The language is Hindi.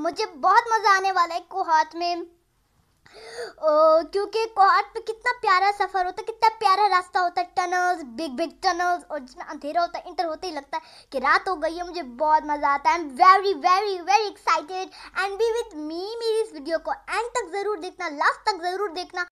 मुझे बहुत मज़ा आने वाला है कोहाट में। क्योंकि कोहाट पे कितना प्यारा सफ़र होता है, कितना प्यारा रास्ता होता है, टनल्स, बिग बिग टनल्स, और जिसमें अंधेरा होता है, इंटर होते ही लगता है कि रात हो गई है। मुझे बहुत मज़ा आता है। I am very very very excited and be with me. मेरी इस वीडियो को एंड तक ज़रूर देखना, लास्ट तक ज़रूर देखना।